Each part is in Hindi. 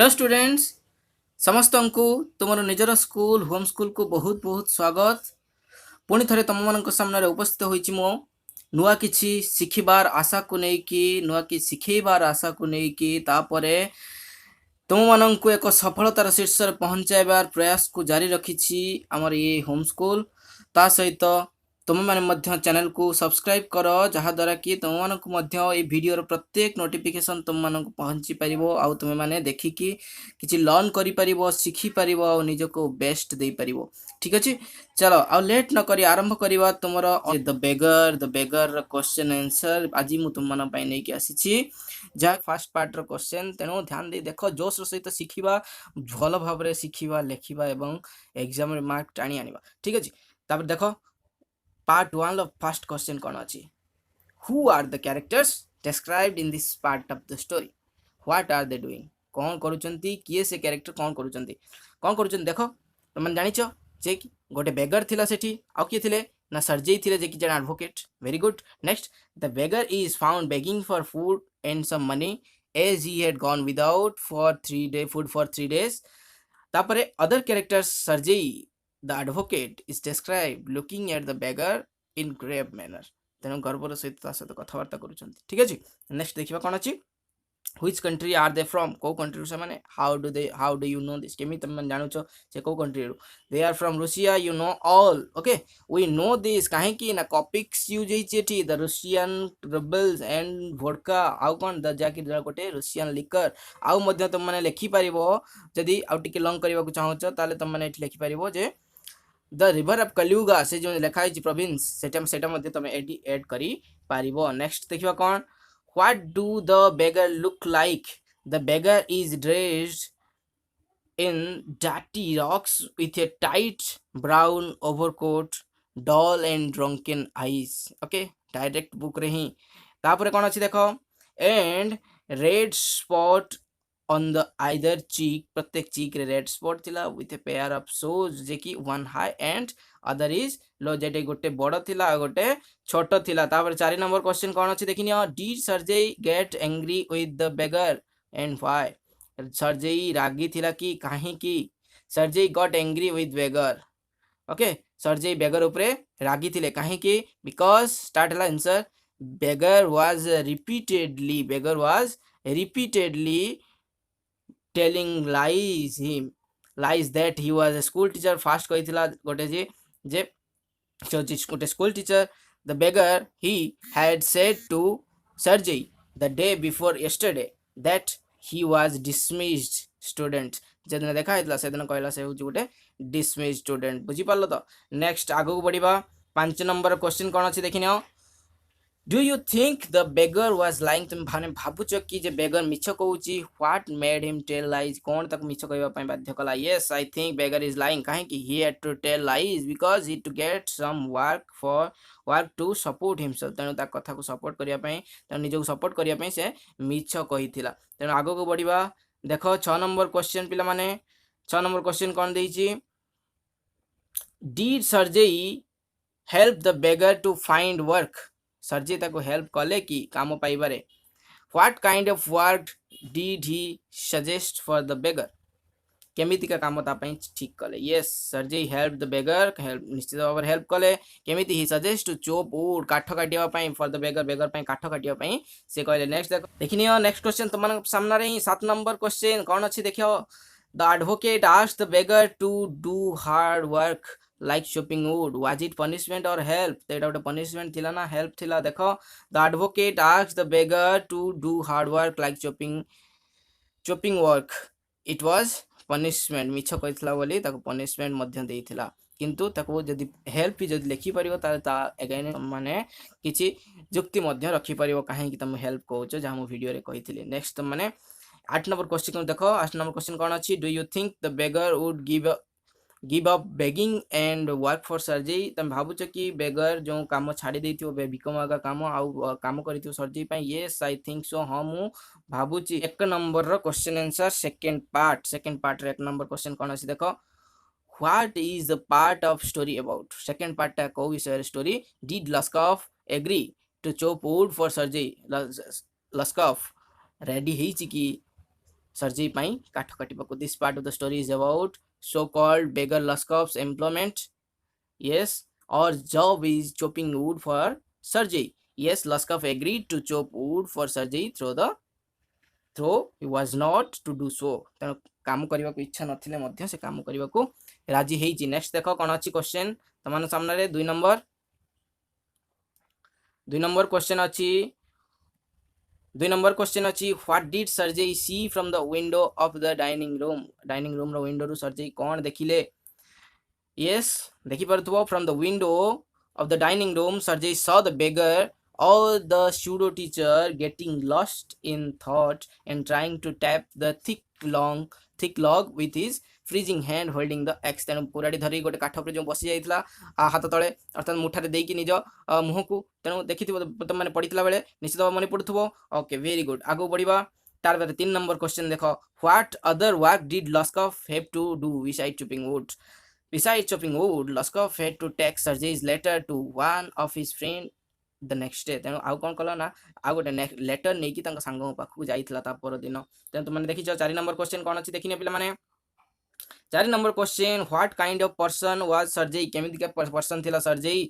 हेलो स्टूडेंट्स समस्त को तुम निजर स्कूल होम स्कूल को बहुत बहुत स्वागत। पुणी थे तुम मान सामने उपस्थित होइछि मो नुआ किछि शिखिबार आशा को लेकिन नुआ कि शिखेबार आशा को लेकिन तापरे तुम मान को एक सफलतार शीर्ष पहुंचाइबार प्रयास को जारी रखी आमर ये होम स्कूल ता सहित तुम मैंने चैनल को सब्सक्राइब कर जहाद्वारा कि तुम मानक भिडियो प्रत्येक नोटिफिकेशन तुम मानक पहुँची पार आउ तुम मैंने देखिकी किसी लर्न कर शिखिपार और निजको बेस्ट दे पार। ठीक अच्छे चलो आ लेट न करी आरंभ करवा तुम द बेगर क्वेश्चन आंसर आज मुझे तुम मान नहीं आसी जहाँ फास्ट पार्ट क्वेश्चन तेणु ध्यान दे देख जोश सहित शिखा भल भाव शिखा लेखा एवं एग्जाम मार्क टाणी आनिबा। ठीक अच्छे तापर देख पार्ट 1 फर्स्ट क्वेश्चन कौन अच्छी who are the characters described in this part of the story what are they doing कौन करुचंती किए से कैरेक्टर कौन करुचंती देख तुम जानिच जे कि गोटे बेगर थिला सेठी आउ किए थिले ना सर्जेई थिले जे कि जन advocate very good next the beggar is found begging for food and some money as he had gone without for 3 day food for 3 days तापरे other characters Sergei the advocate is describe looking at the beggar in grave manner तेणु गर्वर सहित कथबार्ता करुँच। ठीक अच्छे नेक्स्ट देखा कौन अच्छी which country are they from को कंट्री से माने how do you know this केमी तुम जानुच से को country they are from Russia you know all okay we know this काहे कि ना कॉपिक्स यूज होइछेठी the Russian rebels and vodka आउ कोन द जाकी गोटे रूसियन लिकर आउ मध्य तुम माने लिखि पारिबो जदी आउ टिके लॉन्ग करबा को चाहौछ ताले तुम माने एठी लिखि पारिबो जे द रिवर ऑफ कलियुगा से जो लिखा है प्रोविंस सेटा मध्य तुम एडी ऐड करी पारिबो। नेक्स्ट देखिबा कोन what do the beggar look like the beggar is dressed in dirty rocks with a tight brown overcoat dull and drunken eyes okay direct book रे ही तापर कौन अच्छी देख and red spot on the either cheek प्रत्येक cheek रे red spot थिला with a pair of shoes जे कि one high and other is लो जेटे गोटे बड़ थिला गोटे छोट थिला। तापर 4 नंबर क्वेश्चन कौन अच्छी देखिनि did Sergei get angry with the beggar and why Sergei रागी थिला कि काहे कि Sergei got angry with beggar okay Sergei beggar उपरे रागी थिले काहे कि बिकॉज स्टार्ट हला answer beggar was repeatedly telling lies that he was a school teacher fast कहिथिला गोटे जे गोटे school teacher the beggar he had said to Sergei the day before yesterday that he was dismissed student जदिन देखा हेतला सेदिन कहला से होची गोटे dismissed student बुझी पारलो तो। नेक्स्ट आगो को बढ़िबा 5 नंबर क्वेश्चन कोन अछि देखिनियो do you think the beggar was lying तुम भाने भाबुच कि जे बेगर मिछ कहूची what made him tell lies कोन तक मिछ कहबा पय बाध्य कला yes I think beggar is lying काहे कि he had to tell lies because he to get some work to support himself तेणु ता कथा को सपोर्ट करिया पय तेणु निजो सपोर्ट करिया पय से मिछ कहिथिला। तेणु आगो को बढ़िबा देखो 6 नंबर क्वेश्चन पिला माने 6 नंबर क्वेश्चन कोन देइची did Sergei help the beggar to find work Sergei ताको हेल्प कले कि काम पाइबारे what kind of work did he suggest for the beggar केमिति का काम ता पई ठीक कले yes Sergei help the beggar help निश्चित भाव हेल्प कले केमिति he suggest to chop wood काठ काटिया पई फॉर द बेगर पई काठ काटिया पई से कहले। नेक्स्ट देखो देखिनियो नेक्स्ट क्वेश्चन तुमन सामने रे 7 नंबर क्वेश्चन कोन अछि देखियो the advocate asked the beggar to do hard work like chopping wood was it punishment or help that out punishment thila na help thila dekho the advocate asked the beggar to do hard work like chopping work it was punishment मिछ कहथला बोली ताको punishment मध्य देइथिला किंतु ताको जदी हेल्प भी जदी लिखि परियो ता अगेन माने किछि जुक्ति मध्य रखि परियो काहे कि तुम हेल्प कहउछ जे हम वीडियो रे कहिथिले। नेक्स्ट माने 8 नंबर क्वेश्चन देखो 8 नंबर क्वेश्चन कोन अछि do you think the beggar would give up begging and work for Sergei तुम भावुच कि बेगर जो काम छाड़ी देथियो भिक मागा काम आउ काम करिथियो सर्जेई पई यस आई थिंक सो हां मु भावुची। 1 नंबर रो क्वेश्चन आंसर सेकंड पार्ट रे 1 नंबर क्वेश्चन कोन अछि देखो what is the part of story about second part ता को विषय story did Lushkoff agree to chop wood for Sergei Lushkoff ready हेछि कि सर्जरी ପାଇଁ କାଠ କାଟିବାକୁ। This part of the story is about so called beggar Luskov's employment. Yes, or job is chopping wood for Sergei. Yes, Luskov agreed to chop wood for Sergei through he was not to do so. ତେଣୁ କାମ କରିବାକୁ ଇଚ୍ଛା ନଥିଲେ ମଧ୍ୟ ସେ କାମ କରିବାକୁ ରାଜି ହେଇଛି। ନେକ୍ସଟ ଦେଖ କ'ଣ ଅଛି କ୍ୱେଶ୍ଚନ ତମ ସାମ୍ନାରେ 2 ନମ୍ବର क्वेश्चन ଅଛି। 2 नंबर क्वेश्चन अच्छी what did Sergei see from the window of the dining room रो विंडो रु सर्जई कौन देखिले। यस देखि परथुबो from the window of the dining room Sergei saw the beggar or the pseudo teacher getting lost in thought and trying to tap the thick log with his freezing hand holding the axe। तेणु पुराड़ी धरी गोटे काठ पर जो बसी जाइथिला हाथ तले अर्थात मुठारे देकी निज मुह को तेणु देखिथिबो तुम माने पडितला बेले निश्चित मन पडुथबो। ओके वेरी गुड आगो बढ़िबा। तार बारे 3 नंबर क्वेश्चन देखो what other work did Lushkoff have to do besides chopping wood. Besides chopping wood, Luskov had to take Sergei's letter to one of his friends the next day। तेणु आउ कौन कला ना आउ गोटे लेटर नहीं कि सांग पाखु जाइथिला ता पर दिन। तेणु तुम देखिछ 4 नंबर क्वेश्चन कौन अछि देखिने पिला माने। 4 number question what kind of person was Sergei केमिति का पर्सन थिला Sergei.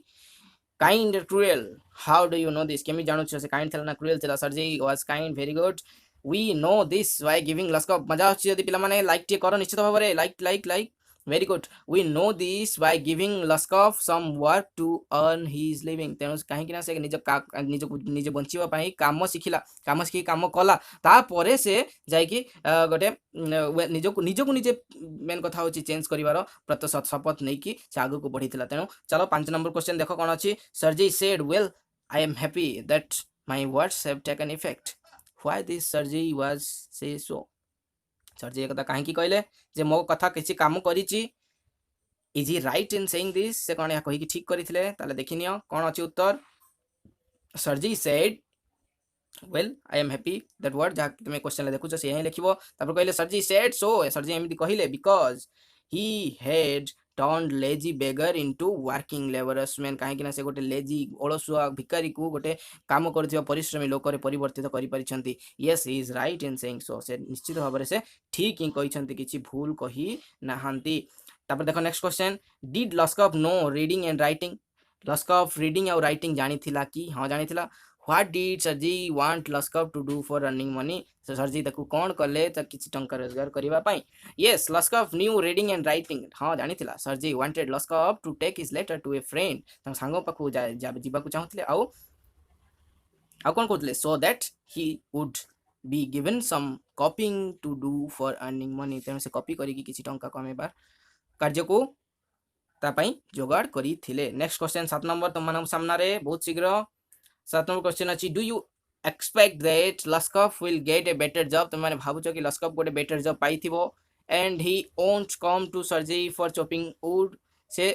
Kind cruel how do you know this केमि जानु छ से काइंड थिला ना क्रूएल थिला। Sergei was kind very good we know this by giving Lushkoff. मजा अछि यदि पिला माने लाइक टे करो निश्चित भाव रे like very good we know this by giving Luskov some work to earn his living। तेणु कहीं ना से निज बंचिबा पई काम सिखिला काम सिखि काम कला तापरे से जाइकी गोटे निजको निजे मेन कथा होची चेंज करिवार प्रत शपथ नै कि से आगु को बढ़िथिला। तेणु चलो 5 नंबर क्वेश्चन देखो कोन अछि। Sergei said well I am happy that my words have taken effect। why this Sergei was say so। सर्जी एक कहीं कहले जे मो कथा किसी काम करिछि is he right in saying this से कौन या कहि ठीक करिथिले ताले देखिनियो कौन अछि उत्तर। Sergei said well I am happy that word जहा तुम क्वेश्चन ले देखुछ से यही लिखिबो तापर कहले सर्जी सेड सो सर्जी एमिति कहिले because he had turned lazy beggar into working labours man कहीं ना से गोटे लेजी ओलसुआ भिकारी को गोटे काम करथिबा परिश्रमी लोक रे परिवर्तित करि परिछंती। Yes he is right in saying so से निश्चित भाव रे से ठीक ही कहिछंती किछि भूल कहि नाहंती। तापर देखो next question did Lushkoff know reading and writing. Lushkoff reading और राइटिंग जानिथिला कि हां जानिथिला। What did Sergei want Lushkoff to do for earning money. Sergei ताकू कोन करले त किछि टंका रोजगार करिवा पई। Yes Lushkoff knew reading and writing हां जानिथिला। Sergei wanted Lushkoff to take his letter to a friend त सांगो पाखु जिबाकू चाहुथिले आउ कोन कहउतले so that he would be given some chopping to do for earning money. तेणु से कॉपी करिकी किछि टंका कमेबार कार्य को तापाई जोगाड़ करी थिले। नेक्स्ट क्वेश्चन 7 नंबर तुम सामना रे बहुत शीघ्र 7 नंबर क्वेश्चन अछि do you expect that Lushkoff will get a better job. तुम माने भाबुचो कि लस्कॉफ गोटे बेटर जॉब पाइथिबो and he won't come to Sergei for chopping wood से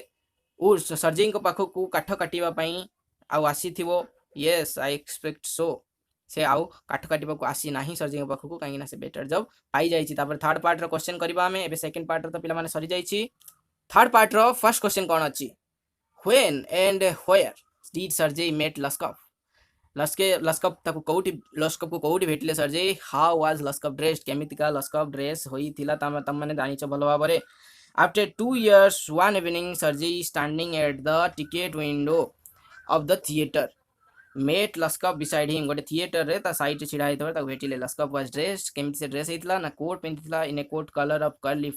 वुड सर्जरी को पाखो को काठ काटिबा पई आ आसीथिबो। यस आई एक्सपेक्ट सो से आउ काठ काटिबा को आसी नाही सर्जरी को पाखो को काहे ना से बेटर जॉब पाई जाईची। तापर थर्ड पार्ट रो क्वेश्चन करबा हमें एबे सेकंड पार्ट रो तो पिला माने सरी जाईची। थर्ड पार्ट रो फर्स्ट क्वेश्चन कोन अछि when and where did Sergei meet Lushkoff. Lushkoff ताको कोउटी लस्कॉफ को कोउटी भेटले Sergei how was Lushkoff dressed केमिति का लस्कॉफ ड्रेस होई थिला तम माने जानिछ भलो भाबरे। After 2 years one evening Sergei standing at the ticket window of the theatre met Lushkoff beside him. गोटे थिएटर रे ता साइड रे छिड़ा हेतबे ताको भेटिले। लस्कॉफ वाज ड्रेस्ड केमिति से ड्रेस हेतला ना कोट पिनथिला in a coat collar of curly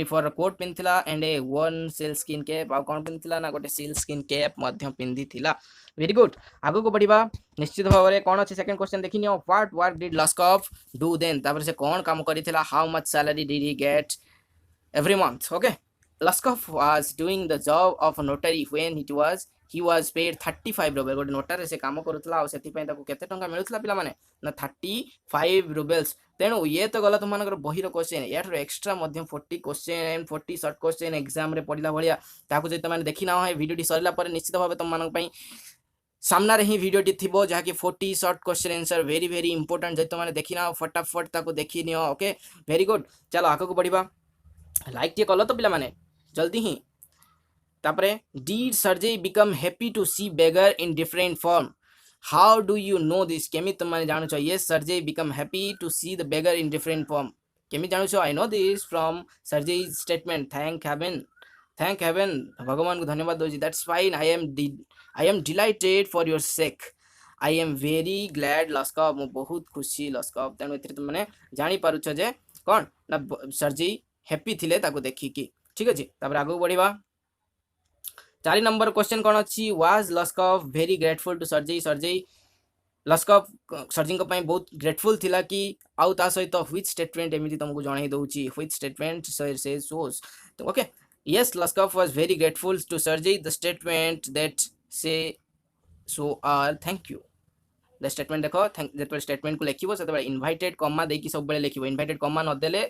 fur coat पिनथिला and a one sealskin cap आ कोन पिनथिला ना गोटे सील स्किन कैप मध्य पिंदिथिला। वेरी गुड आगो को बढ़िबा निश्चित भाव रे कोन अछि सेकंड क्वेश्चन देखिनियो what work did Lushkoff do then तापर से कोन काम करिथिला how much salary did he get every month। okay Luskov was doing the job of a notary when he was paid 35 rubles। गोटे नोटारे से काम करूथला आ सेति पय ताको केते टंका मिलुथला पिला माने ना 35 rubles। तेणु ये तो गला तुम मानकर बही रो क्वेश्चन यार एक्स्ट्रा मध्यम 40 question and 40 short question exam रे पढिला भलिया ताको जे तमाने देखि ना है वीडियो टी सरला पर निश्चित भाबे तुम मानक पय सामना रे ही वीडियो टी थिबो जहा कि 40 short question answer very important जे तुम माने देखि ना फटाफट ताको देखि नियो। ओके वेरी गुड चलो आगो को बढ़िबा लाइक टे कलो तो पिला माने जल्दी ही। तापरे did Sergei become happy to see beggar in different form. How do you know this केमी तुम मैंने जानुछ yes Sergei become happy to see the beggar in different form केमी जानुछ I know this from Sergei statement thank heaven भगवान को धन्यवाद दोजी that's fine I am delighted for your sake I am very glad Lushkoff मु बहुत खुशी लस्कअप तेणु ए तुम मैंने जानीपारुछ जे कौन ना सर्जी हैप्पी थिले ताको देखिकी ठीक अच्छे तापर आगू बढ़िया 4 नंबर क्वेश्चन कौन अच्छी was Lushkoff very grateful to Sergei Lushkoff Sergei बहुत ग्रेटफुल थिला कि आउ ता सहित व्हिच स्टेटमेंट एमिति तुमको जणाई दउची व्हिच स्टेटमेंट से shows okay yes Lushkoff was very grateful to Sergei the statement that says सो आर थैंक यू द स्टेटमेंट देखो जो स्टेटमेंट को लिखो से इनभाइटेड कमा देकी सब बेले लिखो इनभाइटेड कमा नदेले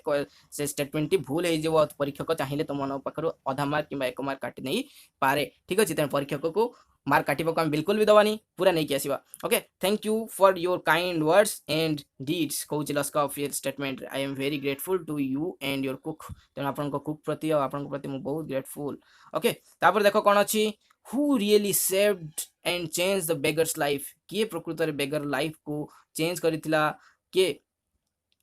से स्टेटमेंट टी भूल हो परीक्षक चाहिए तुम मन पाखर अधा मार्क कि 1 मार्क काटि नहीं पारे ठीक अच्छे तेनाली परीक्षक को मार्क काटिबा को बिल्कुल भी दबानी पूरा नहीं आसवा okay thank you for your kind words and deeds कौच Lushkoff your statement I am very grateful to you and your cook तेणु आपन कुक प्रति और आपन प्रति मु बहुत ग्रेटफुल ओके तापर देखो कौन अच्छी who really saved and changed the beggar's life किए प्रकृत रे बेगर लाइफ को चेंज करिथिला के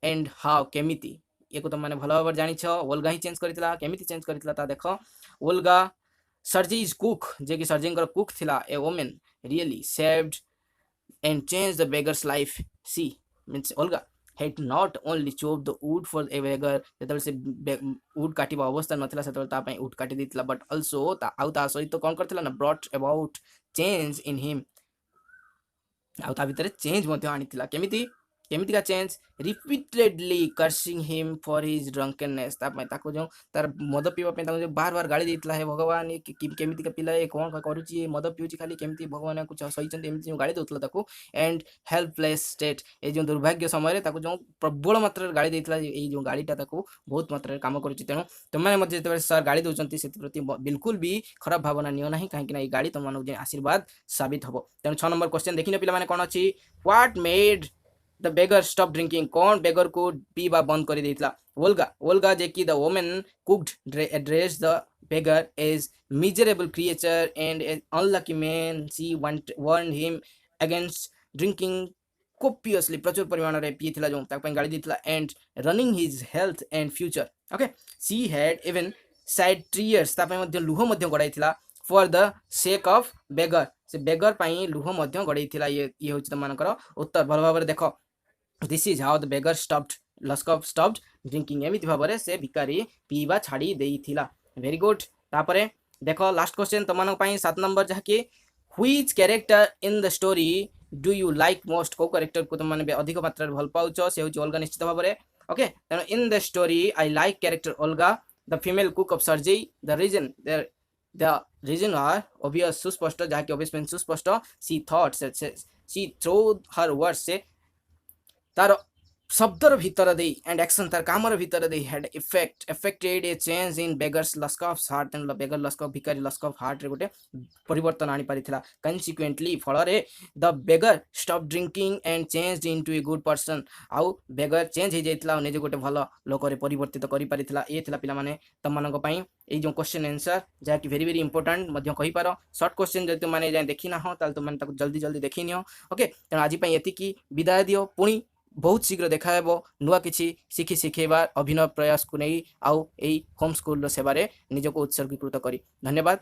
एंड हाउ केमिति ये को तुम माने भलो भाव जानि छ ओल्गा ही चेंज करिथिला केमिति चेंज करिथिला ता देखो ओल्गा सर्जीज कुक जे कि सर्जिंग कुक थिला a woman really saved and change the beggar's life she means Olga had not only chopped the wood for a beggar जेतबे से wood काटिबा अवस्था नथिला सेतबे ता पई wood काटि दितला बट आल्सो ता आउ ता सहित कोन करथिला ना brought about change in him आउ ता भीतर चेंज मध्ये आनिथिला केमिति केमिति का change repeatedly cursing him for his drunkenness ता पई ताको जो तार मद पीवा पे ताको बार बार गाली देतला है भगवान केमिति का पिला ए कोन का करूची मद पिउची खाली केमिति भगवान कुछ सही चंद एमिति जो गाली देतला ताको एंड हेल्पलेस स्टेट ए जो दुर्भाग्य समय रे ताको जो प्रबल मात्रा गाली देतला ए जो गालीटा ताको बहुत मात्रा रे काम करूची तेनु तुमने मध्ये जेतबे सर गाली दोचंती सेति प्रति बिल्कुल भी खराब भावना नियो नाही काहे कि ना ए गाली तुम मानक जे आशीर्वाद साबित हबो तेनु 6 नंबर क्वेश्चन देखिने पिला माने कोन अछि what made the beggar stop drinking कौन बेगर को पीवा बंद कर देता ओल्गा जे कि the woman cook address the beggar as miserable creature and as unlucky man she warn him against drinking copiously प्रचुर परिमाण रे पीथिला जो ताक गाड़ी देथिला and ruining his health and future okay she had even shed tears तापय मध्ये लुह मध्ये गडाइथिला for the sake of beggar से बेगर पाई लुह मध्ये गडाइथिला ये होछि त मानकर उत्तर भल भाव रे देखो this is how the beggar stopped Lushkoff stopped drinking एमिति भाव रे से भिकारी पीवा छाड़ी देइथिला वेरी गुड तापरे देखो लास्ट क्वेश्चन तमन पाई 7 नंबर जहा कि which character in the story do you like most को कैरेक्टर को तुम माने अधिक मात्रा भल पाउछ से होछि ओल्गा निश्चित भाव रे ओके तेनो in the story I like character Olga the female cook of Sergei the reason are obvious सुस्पष्ट जहा कि ऑब्वियस मींस सुस्पष्ट she thoughts she through her words से तार शब्दर भीतर दे एंड एक्शन तार कामर भीतर they had effected a change in beggar's Lushkoff's heart and beggar Lushkoff भिकारी लस्कॉफ हार्ट रे गोटे परिवर्तन आनी पारिथिला कंसिक्वेंटली फल रे the beggar stop drinking and changed into a good person आउ बेगर चेंज हो जाइतिला निजे गोटे भलो लोक रे परिवर्तित करि पारिथिला ए थिला पिला माने तमनक पई ए जो क्वेश्चन आंसर जा कि वेरी वेरी इंपोर्टेंट मध्य कहि पारो शॉर्ट क्वेश्चन जति माने जाय देखि ना हो ताल तो माने ताको जल्दी जल्दी देखि नियो ओके त आज पई एति की विदाय दियो पुणी बहुत शीघ्र देखा नुआ किसी शिखी शिखेबार अभिनव प्रयास को नहीं आउ होम स्कूल सेवारे निजको उत्सर्गीकृत करी धन्यवाद।